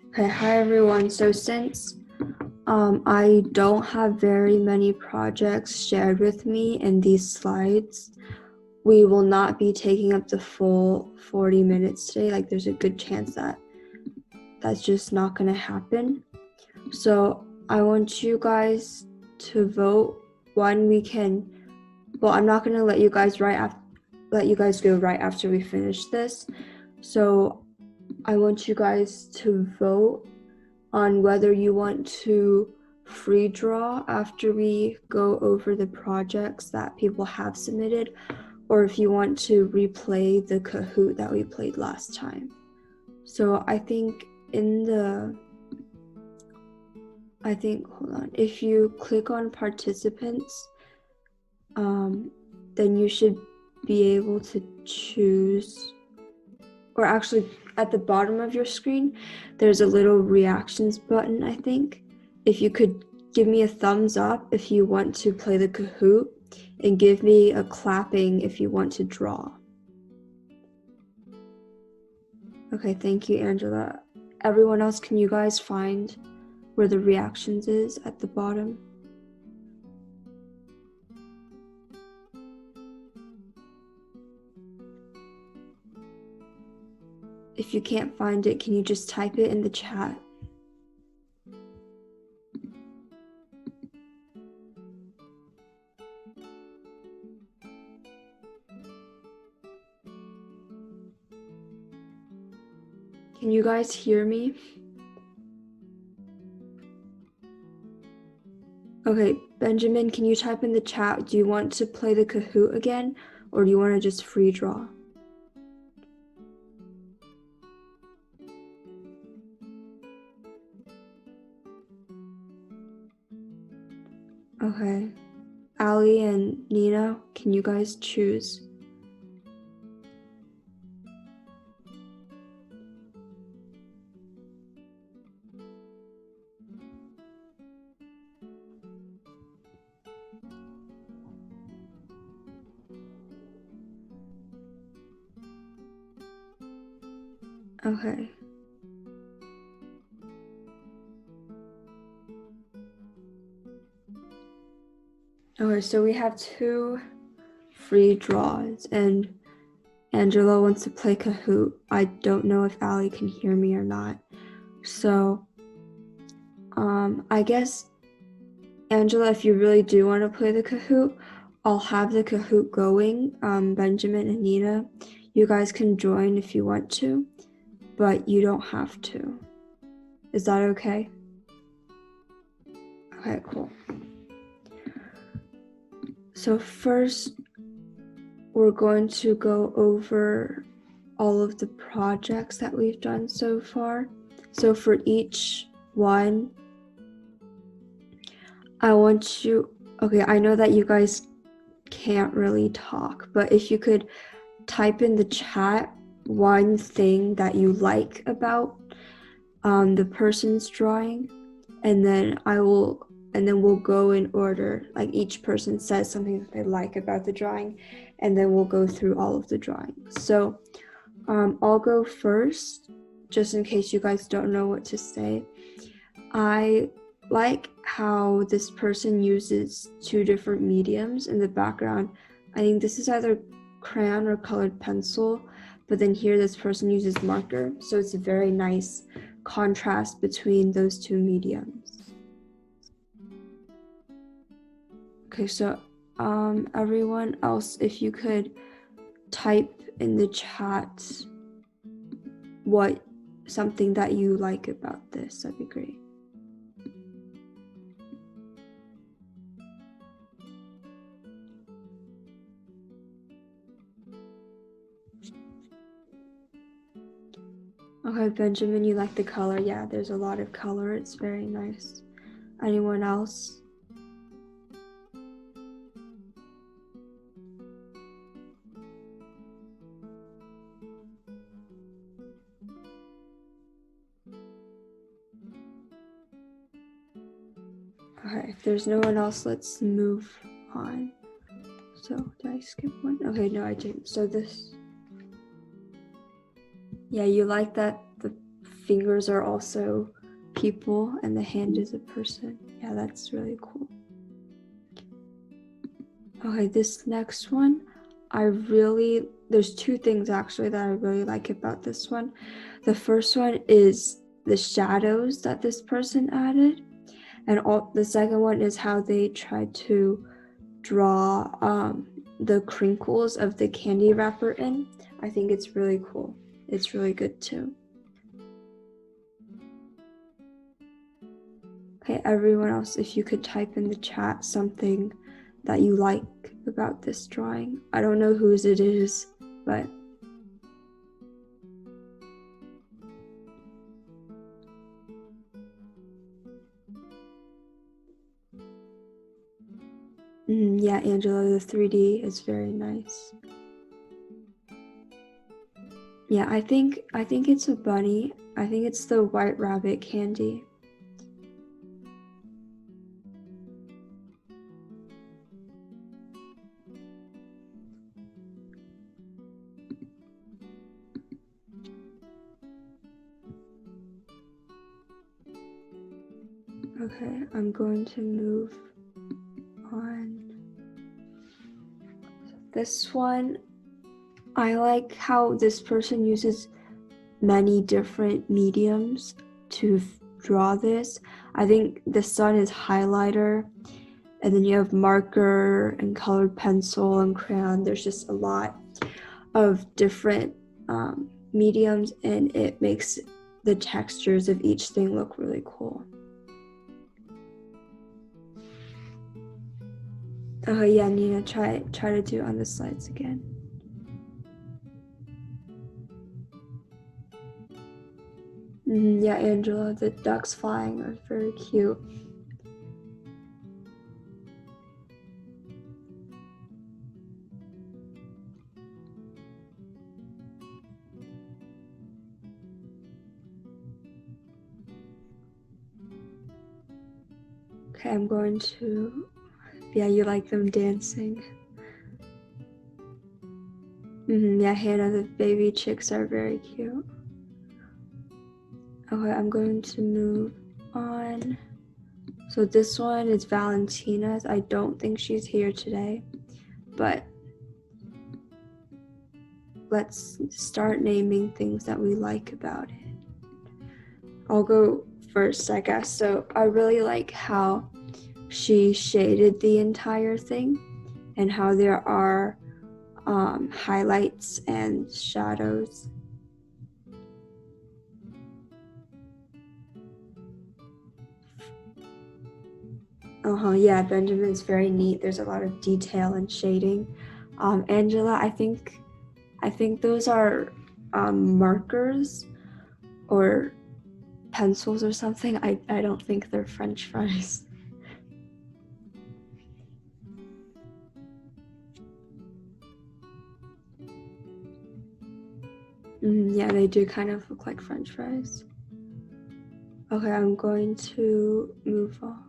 Okay, hi everyone. So since I don't have very many projects shared with me in these slides, we will not be taking up the full 40 minutes today. Like there's a good chance that that's just not going to happen. So I want you guys to vote when we can. Well, I'm not going to let you guys go right after we finish this. So I want you guys to vote on whether you want to free draw after we go over the projects that people have submitted, or if you want to replay the Kahoot that we played last time. So hold on, if you click on participants, then you should be able to choose, or actually at the bottom of your screen, there's a little reactions button, I think. If you could give me a thumbs up if you want to play the Kahoot, and give me a clapping if you want to draw. Okay, thank you, Angela. Everyone else, can you guys find where the reactions is at the bottom? If you can't find it, can you just type it in the chat? Can you guys hear me? Okay, Benjamin, can you type in the chat, do you want to play the Kahoot again, or do you want to just free draw? Okay, Ali and Nina, can you guys choose? Okay. Okay, so we have 2 free draws, and Angela wants to play Kahoot. I don't know if Ali can hear me or not. So, I guess, Angela, if you really do want to play the Kahoot, I'll have the Kahoot going. Benjamin and Nina, you guys can join if you want to, but you don't have to. Is that okay? Okay, cool. So first, we're going to go over all of the projects that we've done so far. So for each one, I know that you guys can't really talk, but if you could type in the chat one thing that you like about the person's drawing, and then we'll go in order, like each person says something that they like about the drawing, and then we'll go through all of the drawings. So I'll go first, just in case you guys don't know what to say. I like how this person uses 2 different mediums in the background. I think this is either crayon or colored pencil, but then here this person uses marker, so it's a very nice contrast between those 2 mediums. Okay, so everyone else, if you could type in the chat something that you like about this, that'd be great. Okay, Benjamin, you like the color? Yeah, there's a lot of color. It's very nice. Anyone else? Okay, if there's no one else, let's move on. So, did I skip one? Okay, no, I didn't. So yeah, you like that the fingers are also people and the hand is a person. Yeah, that's really cool. Okay, this next one, there's two things actually that I really like about this one. The first one is the shadows that this person added, and the second one is how they tried to draw the crinkles of the candy wrapper in. I think it's really cool. It's really good too. Okay, everyone else, if you could type in the chat something that you like about this drawing. I don't know whose it is, but yeah, Angela, the 3D is very nice. Yeah, I think it's a bunny. I think it's the White Rabbit candy. Okay, I'm going to move on. This one, I like how this person uses many different mediums to draw this. I think the sun is highlighter, and then you have marker and colored pencil and crayon. There's just a lot of different mediums, and it makes the textures of each thing look really cool. Oh yeah, Nina, try to do it on the slides again. Yeah, Angela, the ducks flying are very cute. Okay, I'm going to, yeah, you like them dancing. Yeah, Hannah, the baby chicks are very cute. Okay, I'm going to move on. So this one is Valentina's. I don't think she's here today, but let's start naming things that we like about it. I'll go first, I guess. So I really like how she shaded the entire thing and how there are highlights and shadows. Yeah, Benjamin's very neat. There's a lot of detail and shading. Angela, I think those are markers or pencils or something. I don't think they're French fries. Yeah, they do kind of look like French fries. Okay, I'm going to move on.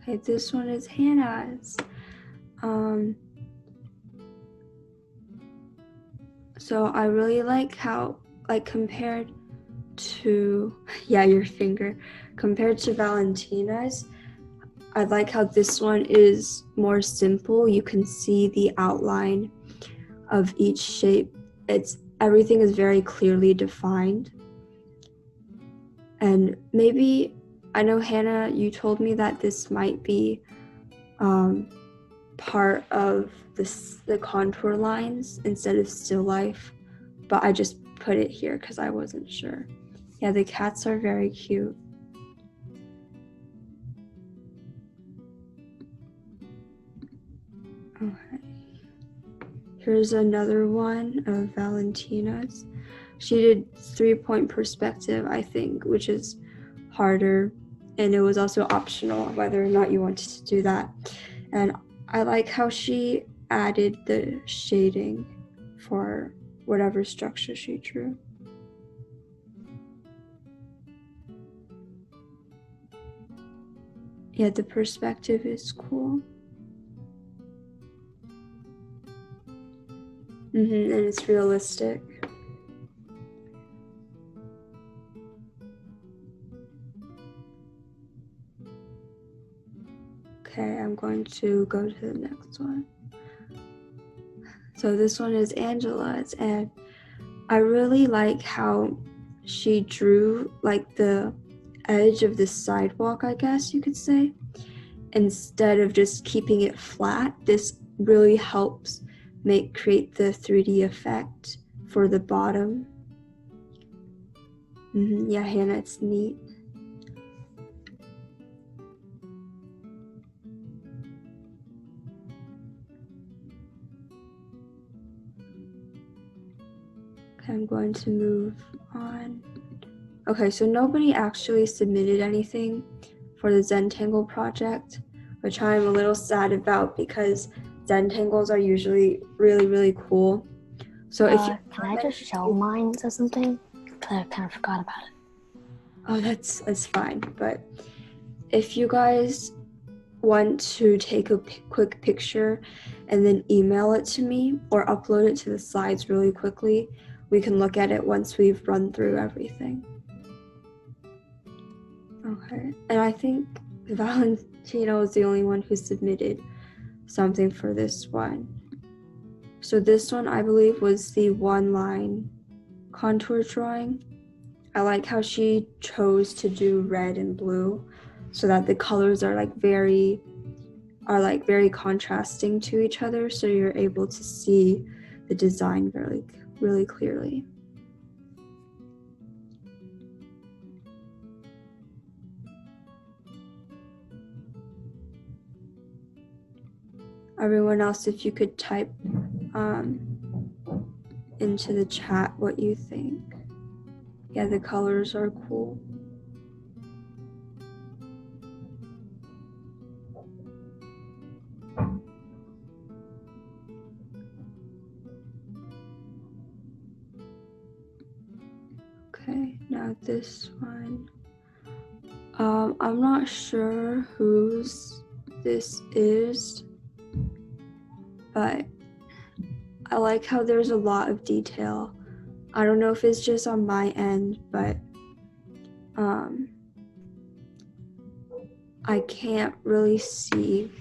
Okay, this one is Hannah's. So I really like how, compared to, yeah, your finger, compared to Valentina's, I like how this one is more simple. You can see the outline of each shape. Everything is very clearly defined. And maybe, I know Hannah, you told me that this might be part of the contour lines instead of still life, but I just put it here because I wasn't sure. Yeah, the cats are very cute. Okay. Here's another one of Valentina's. She did 3-point perspective, I think, which is harder, and it was also optional whether or not you wanted to do that. And I like how she added the shading for whatever structure she drew. Yeah, the perspective is cool. And it's realistic. Okay, I'm going to go to the next one. So this one is Angela's, and I really like how she drew like the edge of the sidewalk, I guess you could say. Instead of just keeping it flat, this really helps create the 3D effect for the bottom. Yeah, Hannah, it's neat. Okay, I'm going to move on. Okay, so nobody actually submitted anything for the Zentangle project, which I'm a little sad about because Zentangles are usually really, really cool. So if you can I just show mine or something? Because I kind of forgot about it. Oh, that's fine. But if you guys want to take a quick picture and then email it to me or upload it to the slides really quickly, we can look at it once we've run through everything. Okay, and I think Valentino is the only one who submitted something for this one. So this one, I believe, was the one-line contour drawing. I like how she chose to do red and blue so that the colors are very contrasting to each other, so you're able to see the design really clearly. Everyone else, if you could type into the chat what you think. Yeah, the colors are cool. Okay, now this one. I'm not sure whose this is, but I like how there's a lot of detail. I don't know if it's just on my end, but I can't really see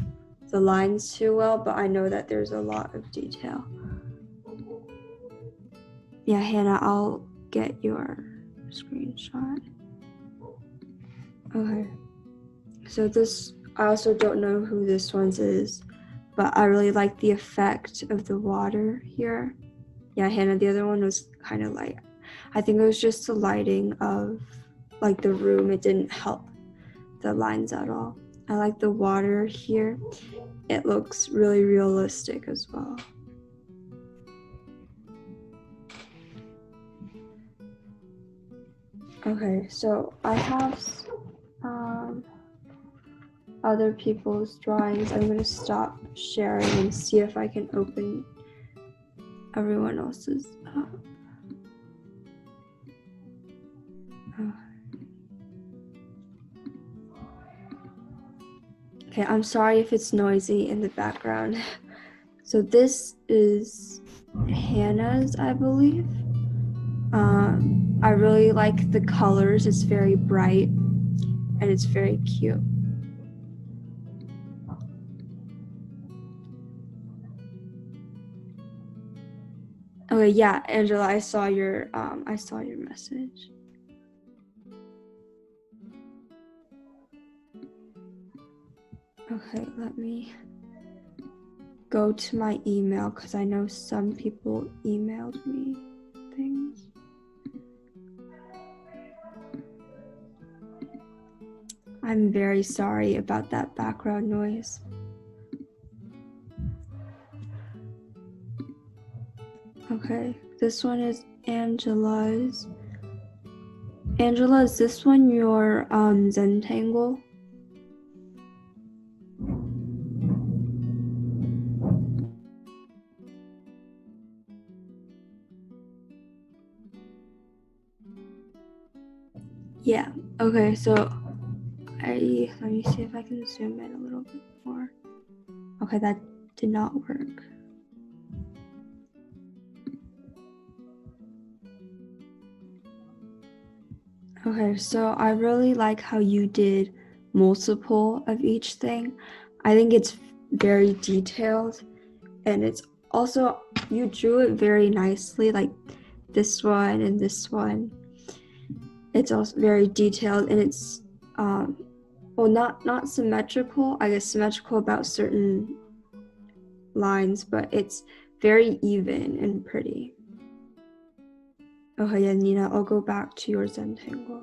the lines too well, but I know that there's a lot of detail. Yeah, Hannah, I'll get your screenshot. Okay. So this, I also don't know who this one's is, but I really like the effect of the water here. Yeah, Hannah, the other one was kind of light. I think it was just the lighting of the room. It didn't help the lines at all. I like the water here. It looks really realistic as well. Okay, so I have other people's drawings. I'm going to stop sharing and see if I can open everyone else's up. Okay, I'm sorry if it's noisy in the background. So this is Hannah's, I believe. I really like the colors. It's very bright and it's very cute. Okay, yeah, Angela, I saw your message. Okay, let me go to my email because I know some people emailed me things. I'm very sorry about that background noise. Okay, this one is Angela's. Angela, is this one your Zentangle? Yeah, okay, so let me see if I can zoom in a little bit more. Okay, that did not work. Okay, so I really like how you did multiple of each thing. I think it's very detailed, and it's also, you drew it very nicely, like this one and this one. It's also very detailed, and it's well, not symmetrical. I guess symmetrical about certain lines, but it's very even and pretty. Okay, yeah, Nina, I'll go back to your Zentangle.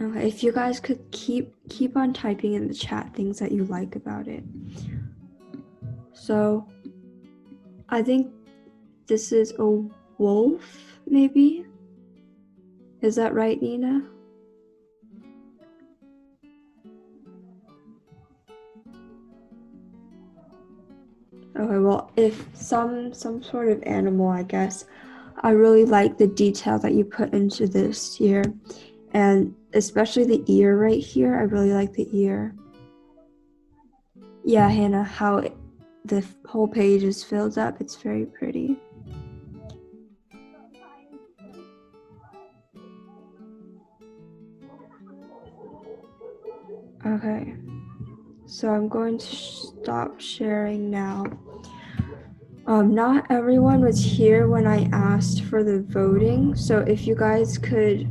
Okay, if you guys could keep on typing in the chat things that you like about it. So I think this is a wolf, maybe? Is that right, Nina? Okay, well, if some sort of animal, I guess. I really like the detail that you put into this here, and especially the ear right here. I really like the ear. Yeah, Hannah, how the whole page is filled up. It's very pretty. Okay, so I'm going to stop sharing now. Not everyone was here when I asked for the voting, so if you guys could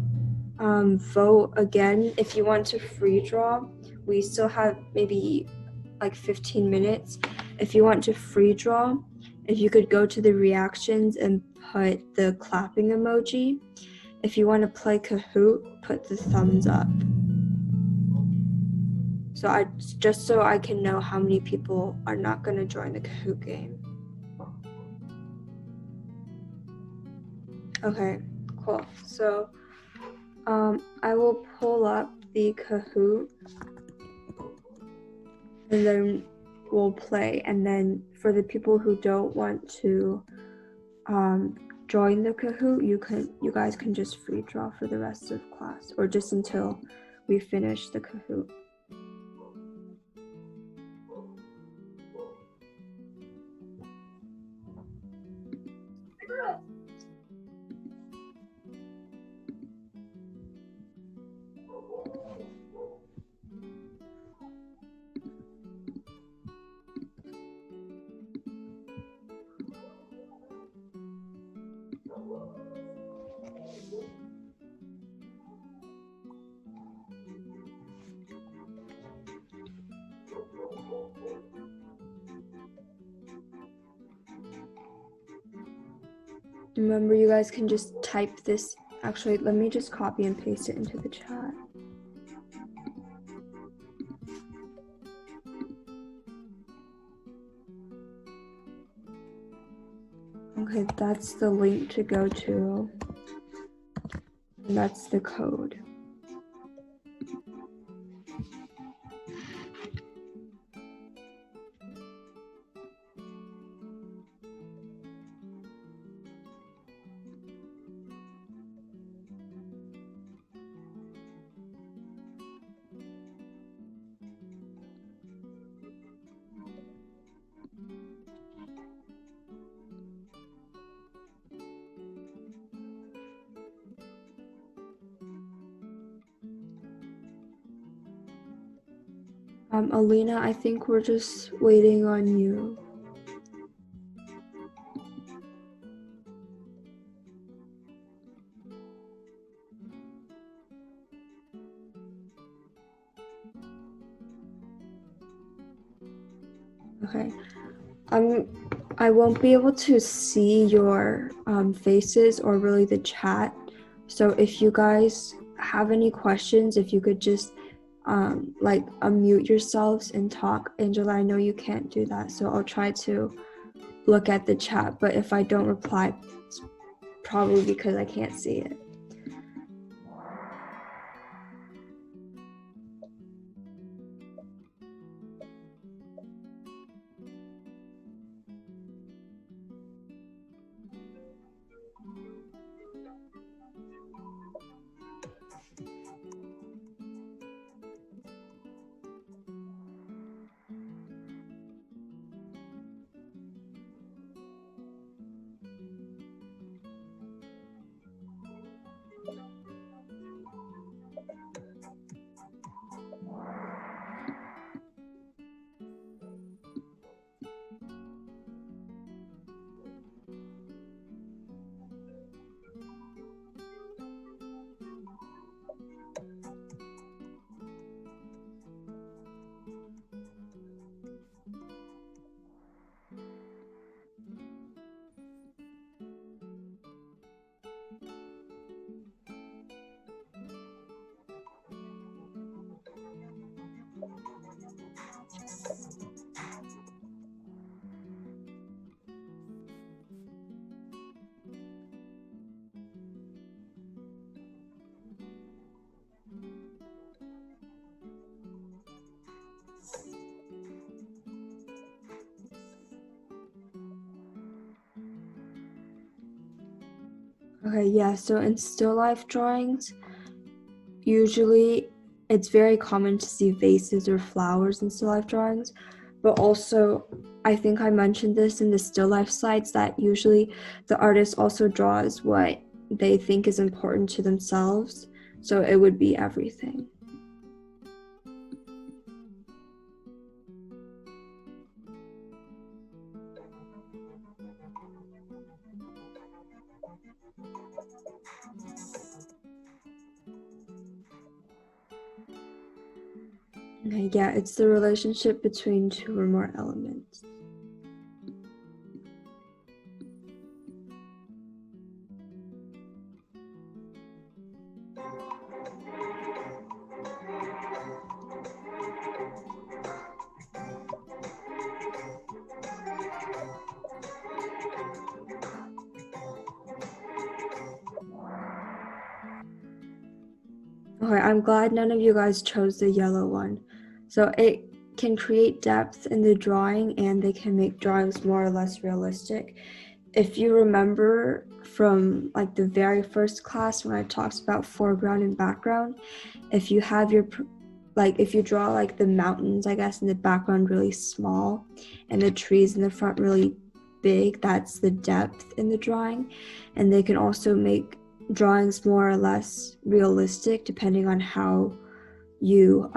vote again, if you want to free draw, we still have maybe like 15 minutes. If you want to free draw, if you could go to the reactions and put the clapping emoji. If you want to play Kahoot, put the thumbs up. So just so I can know how many people are not going to join the Kahoot game. Okay, cool. So I will pull up the Kahoot and then we'll play. And then for the people who don't want to join the Kahoot, you guys can just free draw for the rest of class or just until we finish the Kahoot. Remember, you guys can just type this. Actually, let me just copy and paste it into the chat. Okay, that's the link to go to. And that's the code. Alina, I think we're just waiting on you. Okay. I won't be able to see your faces or really the chat. So if you guys have any questions, if you could just like unmute yourselves and talk. Angela, I know you can't do that, so I'll try to look at the chat, but if I don't reply, it's probably because I can't see it. Okay, yeah, so in still life drawings, usually it's very common to see vases or flowers in still life drawings, but also I think I mentioned this in the still life slides that usually the artist also draws what they think is important to themselves, so it would be everything. Okay, yeah, it's the relationship between two or more elements. Okay, I'm glad none of you guys chose the yellow one. So it can create depth in the drawing and they can make drawings more or less realistic. If you remember from like the very first class when I talked about foreground and background, if you have your if you draw like the mountains, I guess, in the background really small and the trees in the front really big, that's the depth in the drawing. And they can also make drawings more or less realistic depending on how you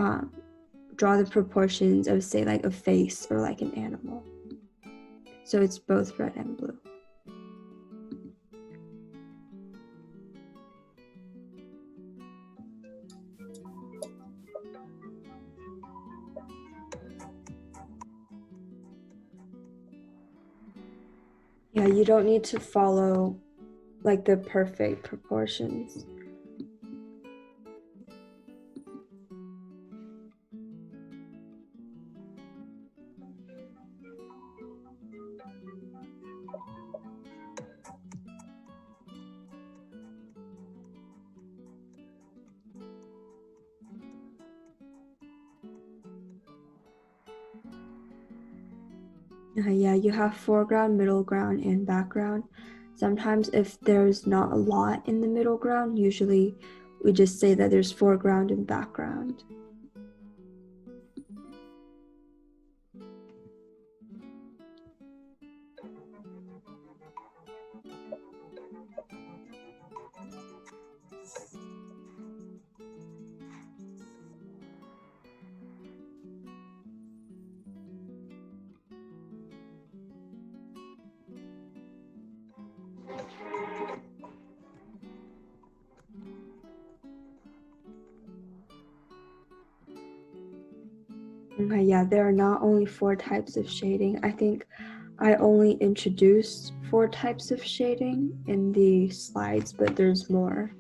draw the proportions of, say, like a face or like an animal. So it's both red and blue. Yeah, you don't need to follow like the perfect proportions. Yeah, you have foreground, middle ground, and background. Sometimes if there's not a lot in the middle ground, usually we just say that there's foreground and background. Okay, yeah, there are not only 4 types of shading. I think I only introduced 4 types of shading in the slides, but there's more.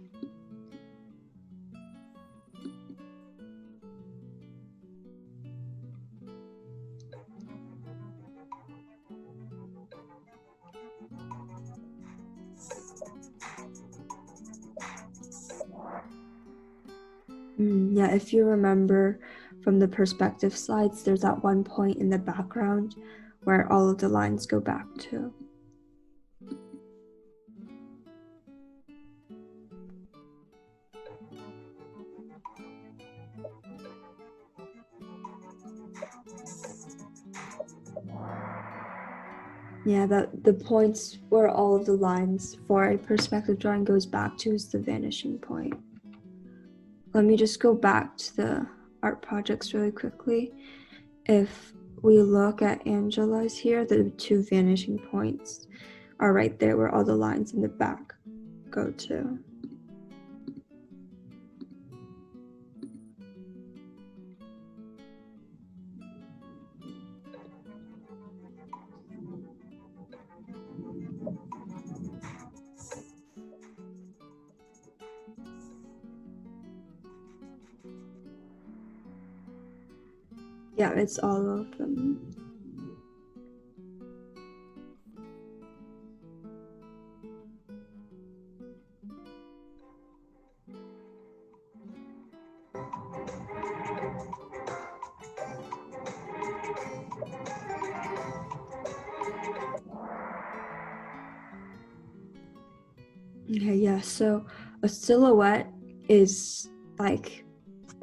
Yeah, if you remember from the perspective slides, there's that one point in the background where all of the lines go back to. Yeah, the points where all of the lines for a perspective drawing goes back to is the vanishing point. Let me just go back to the art projects really quickly. If we look at Angela's here, the 2 vanishing points are right there where all the lines in the back go to. Yeah, it's all of them. Okay, yeah. So a silhouette is like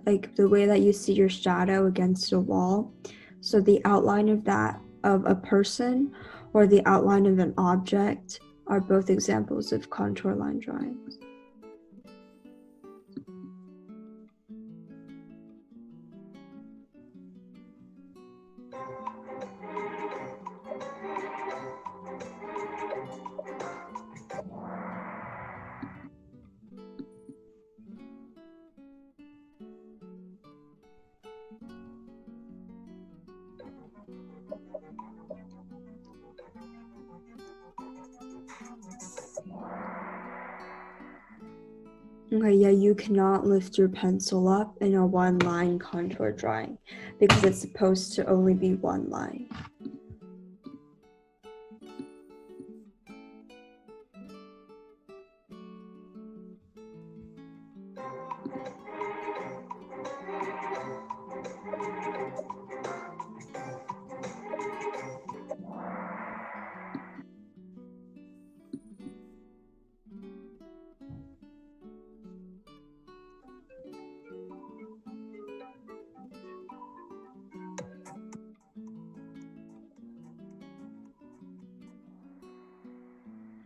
the way that you see your shadow against a wall. So the outline of that of a person or the outline of an object are both examples of contour line drawings. Okay, yeah, you cannot lift your pencil up in a one-line contour drawing because it's supposed to only be one line.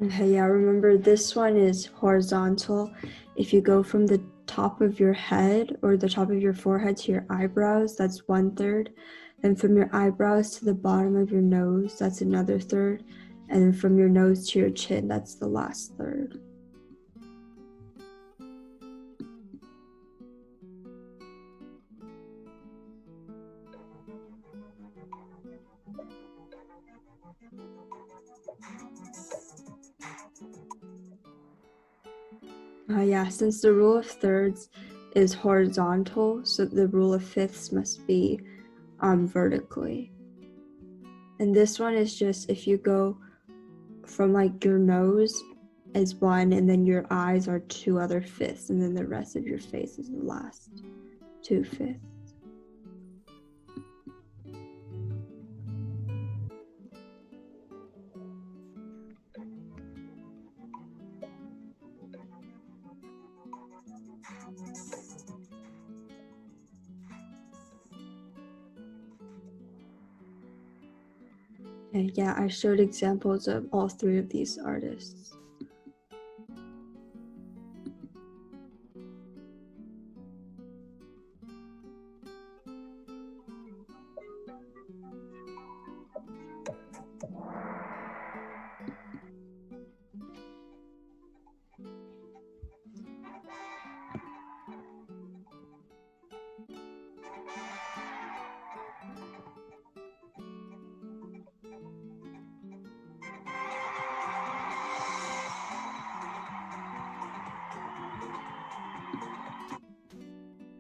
Okay, yeah, remember this one is horizontal. If you go from the top of your head or the top of your forehead to your eyebrows, that's 1/3. Then from your eyebrows to the bottom of your nose, that's another third. And then from your nose to your chin, that's the last third. Yeah, since the rule of thirds is horizontal, so the rule of fifths must be vertically. And this one is just if you go from like your nose is one, and then your eyes are 2 other fifths, and then the rest of your face is the last 2/5. And yeah, I showed examples of all 3 of these artists.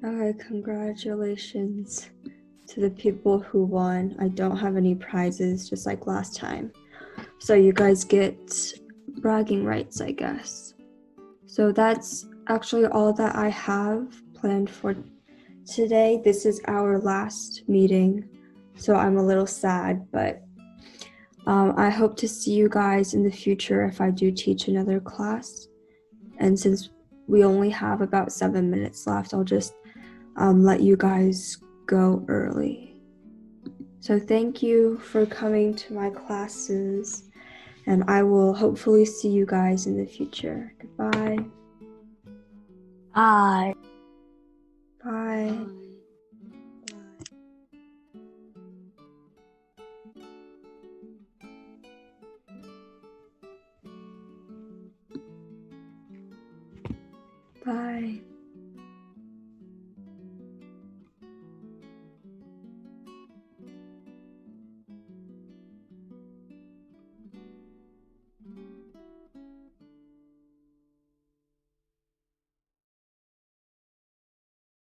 Okay, congratulations to the people who won. I don't have any prizes, just like last time. So you guys get bragging rights, I guess. So that's actually all that I have planned for today. This is our last meeting, so I'm a little sad, but I hope to see you guys in the future if I do teach another class. And since we only have about 7 minutes left, I'll just let you guys go early. So thank you for coming to my classes, and I will hopefully see you guys in the future. Goodbye. Bye. Bye. Bye.